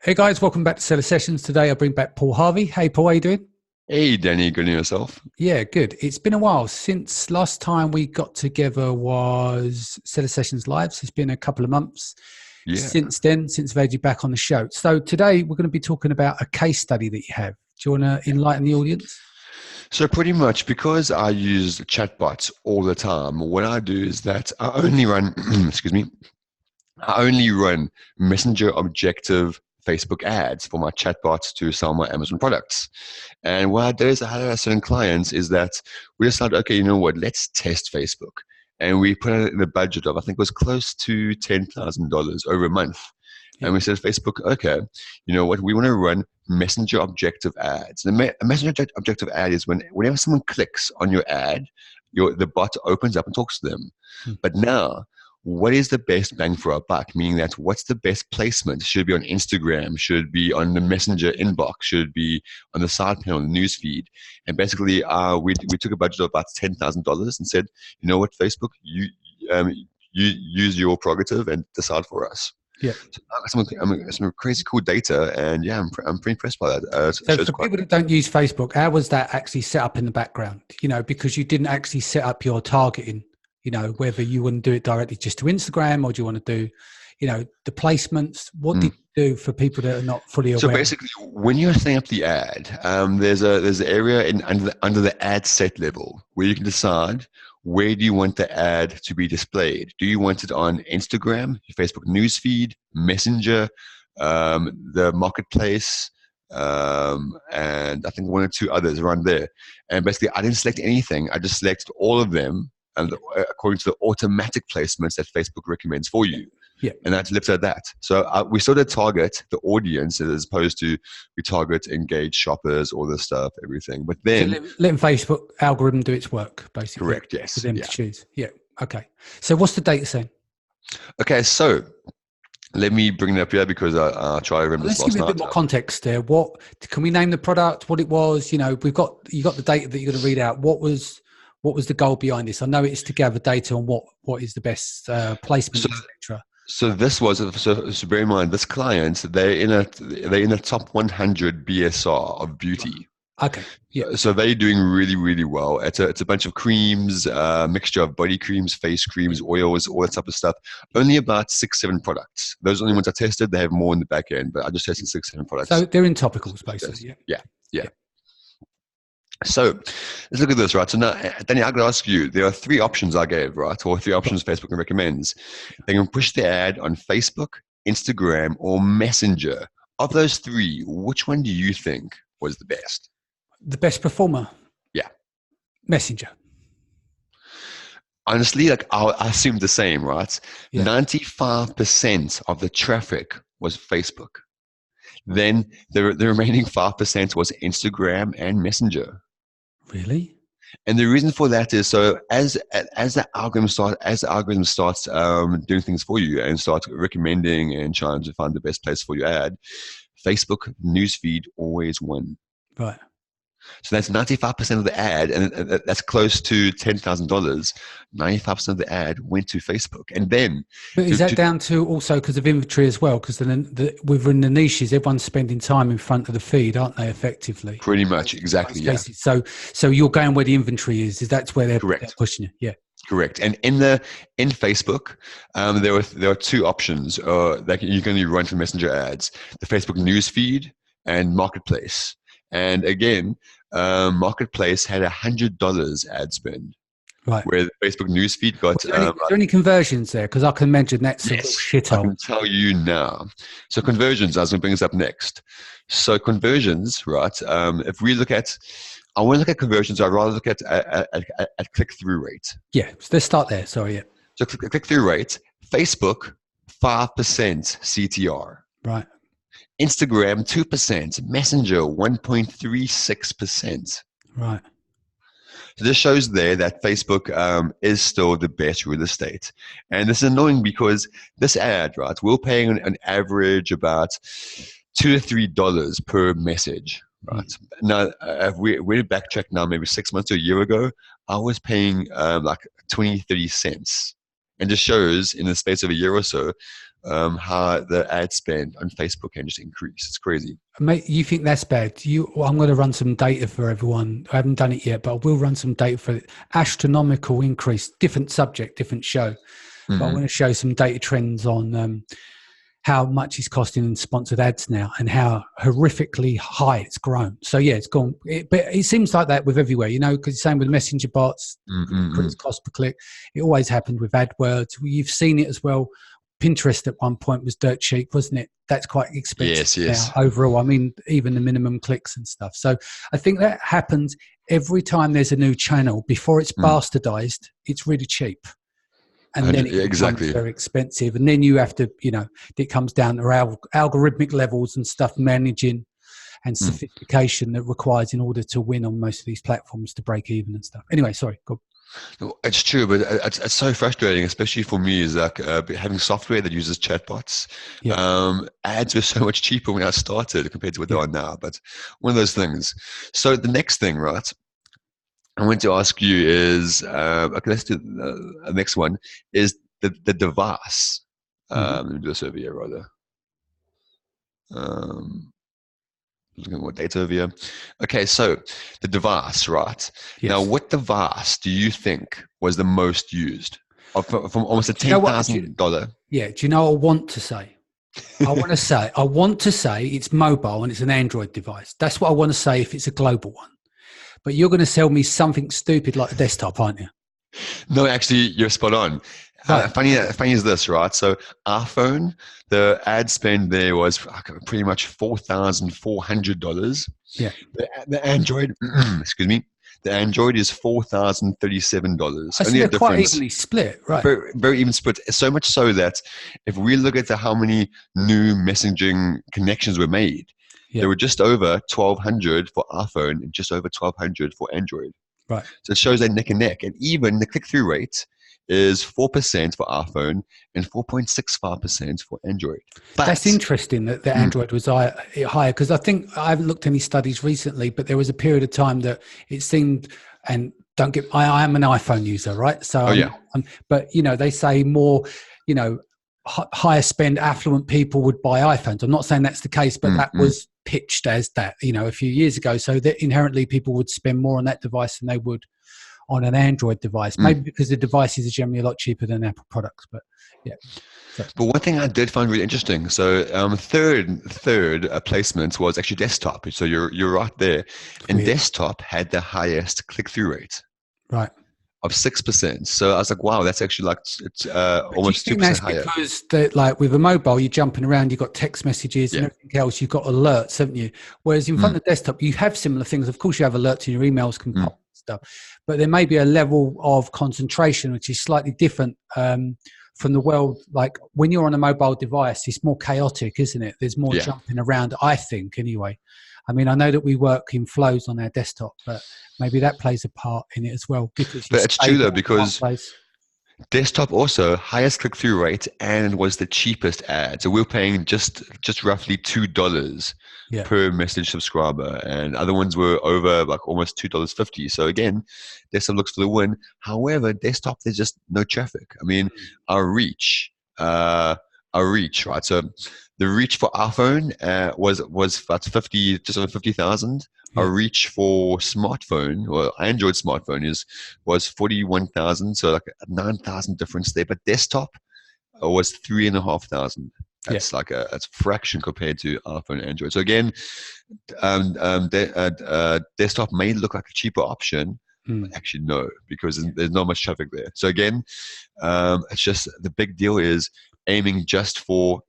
Hey guys, welcome back to Seller Sessions. Today I bring back Paul Harvey. Hey Paul, how you doing? Hey, Danny, good on yourself. Yeah, good. It's been a while since last time we got together was Seller Sessions Live. So it's been a couple of months Yeah. since then, since I've had you back on the show. So today we're going to be talking about a case study that you have. Do you want to enlighten the audience? So pretty much because I use chatbots all the time, what I do is that I only run, excuse me, I only run Messenger objective Facebook ads for my chatbots to sell my Amazon products. And what I do is I had certain clients is that we decided, okay, you know what, let's test Facebook. And we put it in a budget of, I think it was close to $10,000 over a month. Yeah. And we said, Facebook, okay, you know what, we want to run messenger objective ads. A messenger objective ad is whenever someone clicks on your ad, the bot opens up and talks to them. Hmm. But now, what is the best bang for our buck? Meaning that what's the best placement? Should it be on Instagram? Should it be on the messenger inbox? Should it be on the side panel, the news feed? And basically, we took a budget of about $10,000 and said, you know what, Facebook, you use your prerogative and decide for us. Yeah. So I got some crazy cool data, and yeah, I'm pretty impressed by that. So for people that don't use Facebook, how was that actually set up in the background? You know, because you didn't actually set up your targeting. You know, whether you wouldn't do it directly just to Instagram, or do you want to do, you know, the placements? What did you do for people that are not fully aware? So basically, when you're setting up the ad, there's an area under the ad set level where you can decide where do you want the ad to be displayed. Do you want it on Instagram, your Facebook newsfeed, Messenger, the marketplace, and I think one or two others around there. And basically, I didn't select anything. I just selected all of them, and according to the automatic placements that Facebook recommends for you. Yeah. And that's left at that. So we sort of target the audience as opposed to we target engaged shoppers, all this stuff, everything. But then so letting Facebook algorithm do its work, basically. Correct, yes. For them to choose. Yeah. Okay. So what's the data saying? Okay, so let me bring it up here because I tried to remember Let's this give last me a night. bit more context there. What can we name the product? What it was? You know, you got the data that you're going to read out. What was the goal behind this? I know it's to gather data on what is the best placement, etc. So this was so bear in mind this client they're in a top 100 BSR of beauty. Okay. Yeah. So they're doing really, really well. It's a bunch of creams, mixture of body creams, face creams, oils, all that type of stuff. Only about 6-7 products. Those are the only ones I tested. They have more in the back end, but I just tested 6-7 products. So they're in topicals, basically. Yeah. So let's look at this, right? So now, Danny, I could ask you, there are 3 options I gave, right? Or 3 options Facebook recommends. They can push the ad on Facebook, Instagram, or Messenger. Of those 3, which one do you think was the best? The best performer? Yeah. Messenger. Honestly, like I assumed the same, right? Yeah. 95% of the traffic was Facebook. Then the remaining 5% was Instagram and Messenger. Really? And the reason for that is so as the algorithm starts doing things for you and starts recommending and trying to find the best place for your ad, Facebook newsfeed always won. Right. So that's 95% of the ad, and that's close to $10,000. 95% of the ad went to Facebook, and then. But is that down to also because of inventory as well? Because within the niches, everyone's spending time in front of the feed, aren't they? Effectively. Pretty much, exactly. Yeah. So you're going where the inventory is. That's where they're pushing you. Yeah. Correct. And in Facebook, there are 2 options that you can run for messenger ads: the Facebook newsfeed and Marketplace. And again, Marketplace had $100 ad spend, right? Where the Facebook newsfeed got. Is there any conversions there? Because I can imagine that's a shithole. I can tell you now. So conversions, I was going to bring this up next. So conversions, right? If we look at, I want to look at conversions. I'd rather look at click-through rate. Yeah, so let's start there. Sorry, yeah. So click-through rate, Facebook 5% CTR. Right. Instagram 2%, Messenger 1.36%. Right. So this shows there that Facebook is still the best real estate, and this is annoying because this ad, right, we're paying an average about $2 to $3 per message, right? Now, if we backtrack now, maybe 6 months to a year ago, I was paying like 20, 30 cents, and just shows in the space of a year or so. how the ad spend on Facebook can just increase. It's crazy. Mate, you think that's bad? Well, I'm going to run some data for everyone. I haven't done it yet, but I will run some data for it. Astronomical increase. Different subject, different show. But I want to show some data trends on how much it's costing in sponsored ads now and how horrifically high it's grown. So yeah, it's gone. But it seems like that with everywhere, you know, because same with messenger bots, increase cost per click. It always happened with AdWords. You've seen it as well. Pinterest at one point was dirt cheap, wasn't it? That's quite expensive Yes. now overall. I mean, even the minimum clicks and stuff. So I think that happens every time there's a new channel. Before it's bastardized, it's really cheap. And then it becomes very expensive. And then you have to, you know, it comes down to algorithmic levels and stuff, managing and sophistication that requires in order to win on most of these platforms to break even and stuff. Anyway, sorry, go on. No, it's true, but it's so frustrating, especially for me, is like having software that uses chatbots. Ads were so much cheaper when I started compared to what they are now. But one of those things. So the next thing, right? I want to ask you is okay. Let's do the next one. Is the device? Let me do this over here, rather. Looking at more data over here. Okay, so the device, right? Yes. Now, what device do you think was the most used from almost a $10,000? Yeah. Do you know what I want to say? I want to say it's mobile and it's an Android device. That's what I want to say if it's a global one. But you're going to sell me something stupid like a desktop, aren't you? No, actually, you're spot on. Right. Funny is this, right? So iPhone, the ad spend there was pretty much $4,400. Yeah. The Android, excuse me, the Android is $4,037. Only a difference. Quite evenly split, right? Very, very even split. So much so that if we look at how many new messaging connections were made, there were just over 1,200 for iPhone and just over 1,200 for Android. Right. So it shows that neck and neck. And even the click-through rate is 4% for iPhone and 4.65% for Android. But that's interesting that the Android was higher, because I think I haven't looked at any studies recently, but there was a period of time that it seemed, and I am an iPhone user, right? So, but you know, they say more, you know, higher spend affluent people would buy iPhones. I'm not saying that's the case, but that was pitched as that, you know, a few years ago. So that inherently people would spend more on that device than they would on an Android device, maybe because the devices are generally a lot cheaper than Apple products. But yeah. So. But one thing I did find really interesting. So third placement was actually desktop. So you're right there, and desktop had the highest click-through rate. Right. Of 6%. So I was like, wow, that's actually like it's almost 2% higher. Because like with a mobile, you're jumping around, you've got text messages and everything else, you've got alerts, haven't you? Whereas in front of the desktop, you have similar things. Of course, you have alerts and your emails can pop stuff, but there may be a level of concentration which is slightly different from the world. Like when you're on a mobile device, it's more chaotic, isn't it? There's more jumping around, I think, anyway. I mean, I know that we work in flows on our desktop, but maybe that plays a part in it as well. But it's true though, because desktop also highest click-through rate and was the cheapest ad. So we're paying just roughly $2 per message subscriber, and other ones were over like almost $2.50. So again, desktop looks for the win. However, desktop, there's just no traffic. I mean, our reach, right? So the reach for iPhone was about just over 50,000. Our reach for smartphone or Android smartphone was 41,000. So like a 9,000 difference there. But desktop was 3,500. That's like it's a fraction compared to iPhone and Android. So again, desktop may look like a cheaper option. But actually, no, because there's not much traffic there. So again, it's just the big deal is aiming just for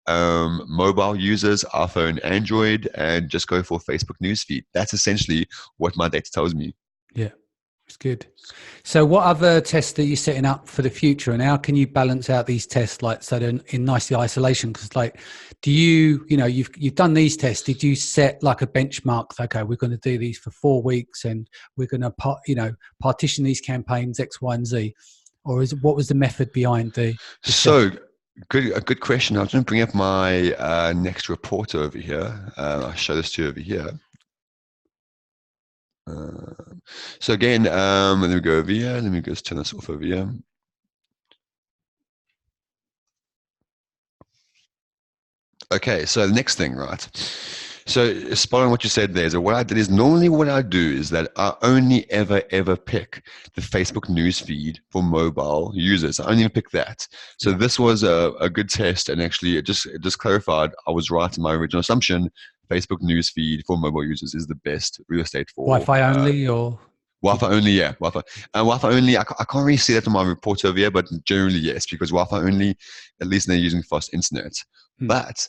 mobile users, iPhone, Android, and just go for Facebook newsfeed. That's essentially what my data tells me. Yeah, it's good. So what other tests are you setting up for the future, and how can you balance out these tests like so they're in nice isolation? Because like, do you've done these tests, did you set like a benchmark? Okay, we're going to do these for 4 weeks and we're going to partition these campaigns X, Y, and Z, or what was the method behind the so test? A good question. I was going to bring up my next report over here. I'll show this to you over here. So again, let me go over here. Let me just turn this off over here. Okay, so the next thing, right? So spot on what you said there. So what I did is normally what I do is that I only ever pick the Facebook news feed for mobile users. I only pick that. So Yeah. this was a good test, and actually it just clarified I was right in my original assumption. Facebook news feed for mobile users is the best real estate for Wi-Fi only, or did Wi-Fi you? only. Yeah, Wi-Fi. Wi-Fi only. I can't really see that on my report over here, but generally yes, because Wi-Fi only, at least they're using fast internet. Hmm. But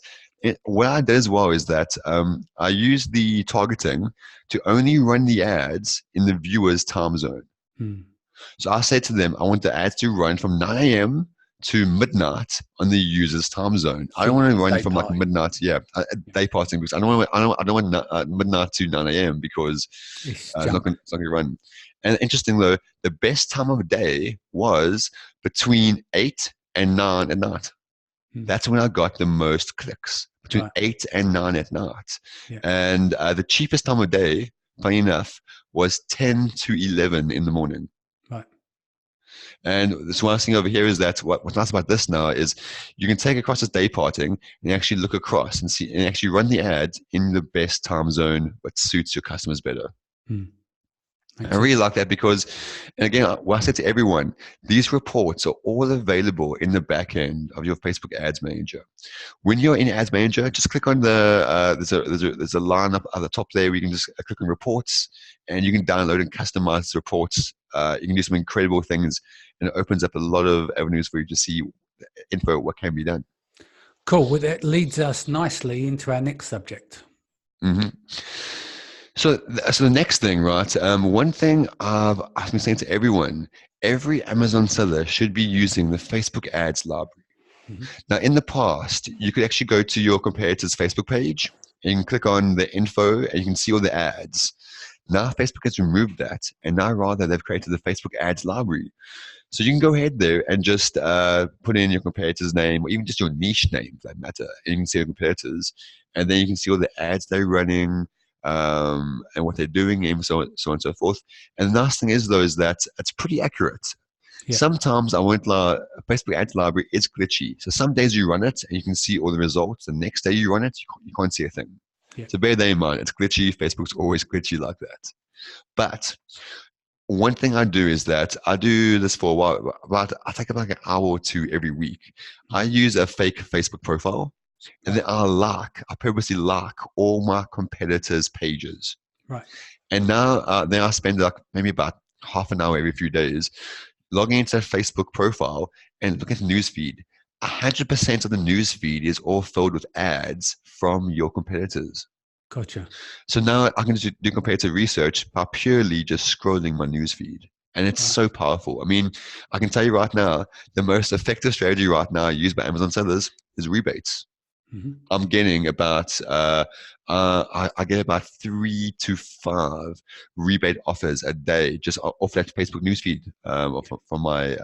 what I did as well is that I use the targeting to only run the ads in the viewer's time zone. Hmm. So I said to them, I want the ads to run from 9 a.m. to midnight on the user's time zone. I So don't you want to do run day from like parting. midnight, day parting, because I don't want midnight to 9 a.m. because It's it's junk. not going to run. And interesting though, the best time of day was between 8 and 9 at night. Hmm. That's when I got the most clicks, between Right. 8 and 9 at night. Yeah. And the cheapest time of day, funny enough, was 10 to 11 in the morning. Right. And this one thing over here is that what's nice about this now is you can take across this day parting and actually look across and see and actually run the ads in the best time zone what suits your customers better. Hmm. I really like that because, and again, what I said to everyone, these reports are all available in the back end of your Facebook Ads Manager. When you're in Ads Manager, just click on there's a line up at the top there where you can just click on reports and you can download and customize the reports. You can do some incredible things, and it opens up a lot of avenues for you to see info what can be done. Cool. Well, that leads us nicely into our next subject. Mm-hmm. So the next thing, right? One thing I've been saying to everyone, every Amazon seller should be using the Facebook Ads library. Mm-hmm. Now, in the past, you could actually go to your competitor's Facebook page and you can click on the info and you can see all the ads. Now, Facebook has removed that, and now rather they've created the Facebook Ads library. So you can go ahead there and just put in your competitor's name or even just your niche name, for that matter, and you can see your competitors, and then you can see all the ads they're running, and what they're doing, and so on and so forth. And the nice thing is, though, is that it's pretty accurate. Yeah. Sometimes I won't lie, Facebook Ads Library is glitchy. So some days you run it and you can see all the results. The next day you run it, you can't see a thing. Yeah. So bear that in mind. It's glitchy. Facebook's always glitchy like that. But one thing I do is that I do this for a while, but I take about an hour or two every week. I use a fake Facebook profile. And then I purposely like all my competitors' pages. Right. And now, then I spend like maybe about half an hour every few days logging into a Facebook profile and looking at the newsfeed. 100% of the newsfeed is all filled with ads from your competitors. Gotcha. So now I can just do competitor research by purely just scrolling my newsfeed. And it's so powerful. I mean, I can tell you right now, the most effective strategy right now used by Amazon sellers is rebates. Mm-hmm. I'm getting about I get about 3 to 5 rebate offers a day just off that Facebook newsfeed from my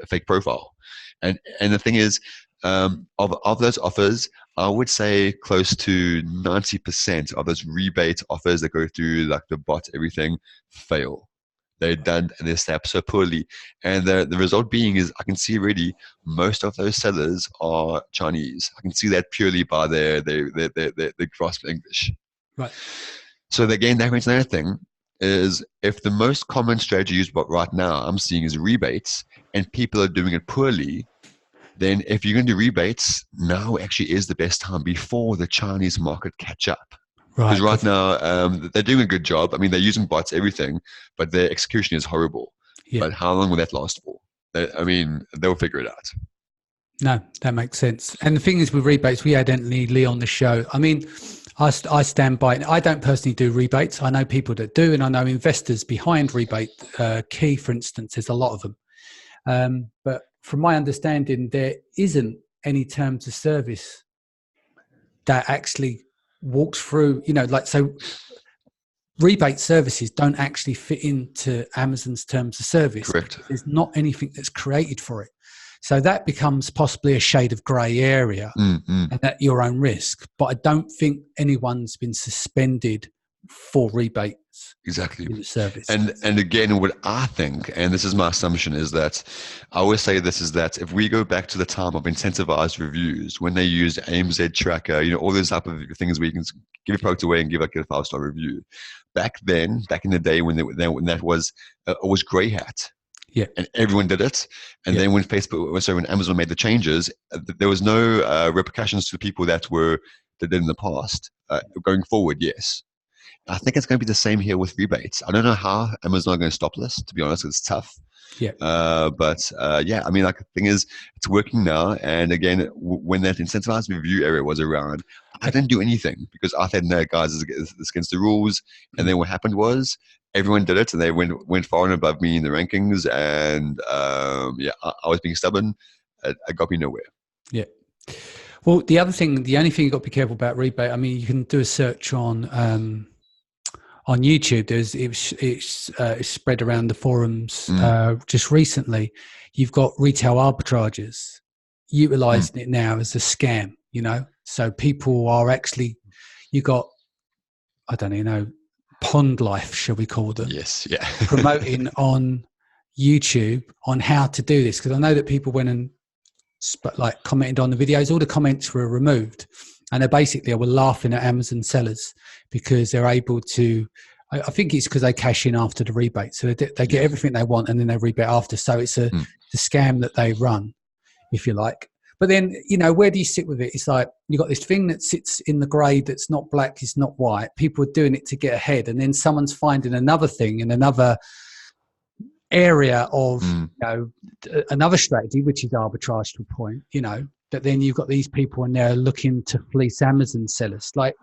fake profile, and the thing is, of those offers, I would say close to 90% of those rebate offers that go through like the bot, everything fail. They're done and they're set up so poorly. And the result being is I can see already most of those sellers are Chinese. I can see that purely by their grasp of English. Right. So again, that means another thing is if the most common strategy used right now I'm seeing is rebates and people are doing it poorly, then if you're going to do rebates, now actually is the best time before the Chinese market catch up. Because right now, they're doing a good job. I mean, they're using bots, everything, but their execution is horrible. Yeah. But how long will that last for? I mean, they'll figure it out. No, that makes sense. And the thing is with rebates, we had Anthony Lee on the show. I mean, I stand by it. I don't personally do rebates. I know people that do, and I know investors behind rebate. Key, for instance, there's a lot of them. But from my understanding, there isn't any terms of service that actually walks through, so rebate services don't actually fit into Amazon's terms of service. Correct. There's not anything that's created for it. So that becomes possibly a shade of grey area and at your own risk. But I don't think anyone's been suspended for rebates Exactly. in the service. And again, what I think, and this is my assumption, is that I always say this, is that if we go back to the time of incentivized reviews, when they used AMZ Tracker, all those type of things where you can give a product away and give like a 5-star review. Back then, back in the day when that was it was grey hat. Yeah. And everyone did it. And then when when Amazon made the changes, there was no repercussions to the people that did in the past. Going forward, yes. I think it's going to be the same here with rebates. I don't know how Amazon are going to stop this, to be honest. It's tough. Yeah. But yeah, I mean, like the thing is, it's working now. And again, when that incentivized review area was around, I didn't do anything because I said, no, guys, it's against the rules. And then what happened was everyone did it and they went far and above me in the rankings. And yeah, I was being stubborn. It got me nowhere. Yeah. Well, the only thing you got to be careful about rebate, I mean, you can do a search on YouTube. It's spread around the forums just recently. You've got retail arbitrages utilizing it now as a scam, so people are actually, you got, I don't even know, Pond Life, shall we call them? Yes, yeah. Promoting on YouTube on how to do this, because I know that people went and commented on the videos. All the comments were removed, and they were laughing at Amazon sellers because they're able to. I think it's because they cash in after the rebate, so they get everything they want and then they rebate after. So it's a scam that they run, if you like. But then, where do you sit with it? It's like you got this thing that sits in the grey that's not black, it's not white. People are doing it to get ahead, and then someone's finding another thing in another area of another strategy, which is arbitrage to a point, that then you've got these people and they're looking to fleece Amazon sellers. Like,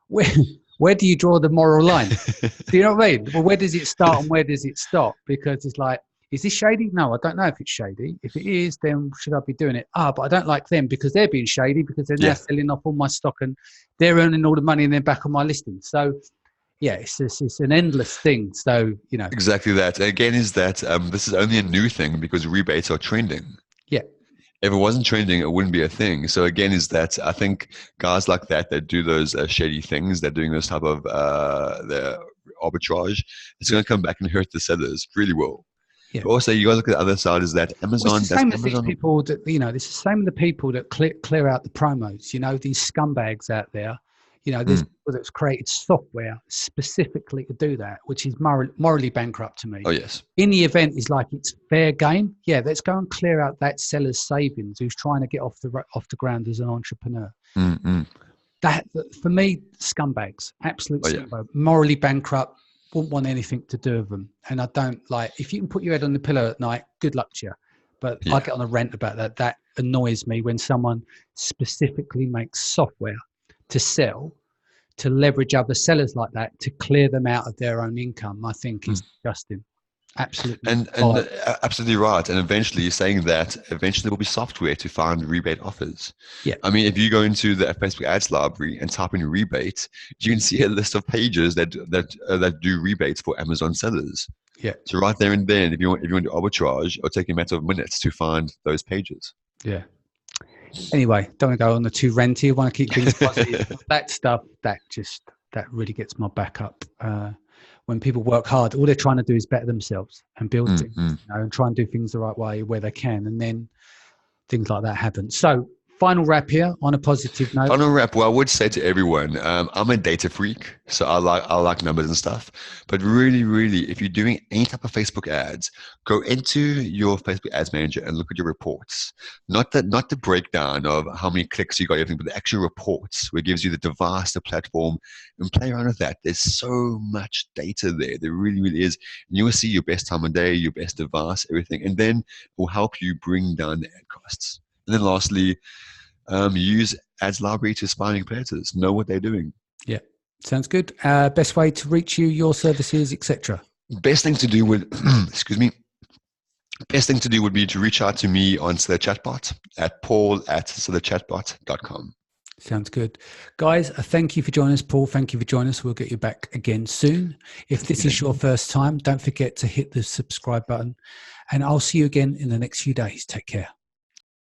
where do you draw the moral line? Do you know what I mean? Well, where does it start and where does it stop? Because it's like, is this shady? No, I don't know if it's shady. If it is, then should I be doing it? But I don't like them because they're being shady because they're now selling off all my stock and they're earning all the money and they're back on my listing. So yeah, it's an endless thing. So, Exactly that. Again, is that this is only a new thing because rebates are trending. Yeah. If it wasn't trending, it wouldn't be a thing. So again, is that I think guys like that do those shady things, they're doing this type of the arbitrage, it's going to come back and hurt the sellers really well. Yeah. But also, you guys look at the other side, is that Amazon... Well, it's the same as these people that, it's the same with the people that clear out the promos, these scumbags out there. There's people that's created software specifically to do that, which is morally bankrupt to me. Oh, yes. In the event is like it's fair game. Yeah, let's go and clear out that seller's savings who's trying to get off the ground as an entrepreneur. That, for me, scumbags, absolute scumbag, morally bankrupt, wouldn't want anything to do with them. And I don't like, if you can put your head on the pillow at night, good luck to you. But I get on a rant about that. That annoys me when someone specifically makes software to sell, to leverage other sellers like that, to clear them out of their own income. I think is disgusting. Absolutely. And absolutely right. And eventually you're saying that eventually there will be software to find rebate offers. Yeah. I mean, if you go into the Facebook ads library and type in rebate, you can see a list of pages that do rebates for Amazon sellers. Yeah. So right there and then, if you want to arbitrage, it'll take a matter of minutes to find those pages. Yeah. Anyway, don't want to go on the too ranty. I want to keep things positive. That stuff, that really gets my back up. When people work hard, all they're trying to do is better themselves and build things, and try and do things the right way where they can. And then things like that happen. So final wrap here on a positive note. Final wrap. Well, I would say to everyone, I'm a data freak, so I like numbers and stuff. But really, really, if you're doing any type of Facebook ads, go into your Facebook Ads Manager and look at your reports. Not the breakdown of how many clicks you got, everything, but the actual reports, where it gives you the device, the platform, and play around with that. There's so much data there. There really, really is. And you will see your best time of day, your best device, everything, and then it will help you bring down the ad costs. And then lastly, use Ads Library to spying competitors. Know what they're doing. Yeah, sounds good. Best way to reach you, your services, etc. Best thing to do would, Best thing to do would be to reach out to me on Seller Chatbot at paul@sellerchatbot.com. Sounds good. Guys, thank you for joining us. Paul, thank you for joining us. We'll get you back again soon. If this is your first time, don't forget to hit the subscribe button. And I'll see you again in the next few days. Take care.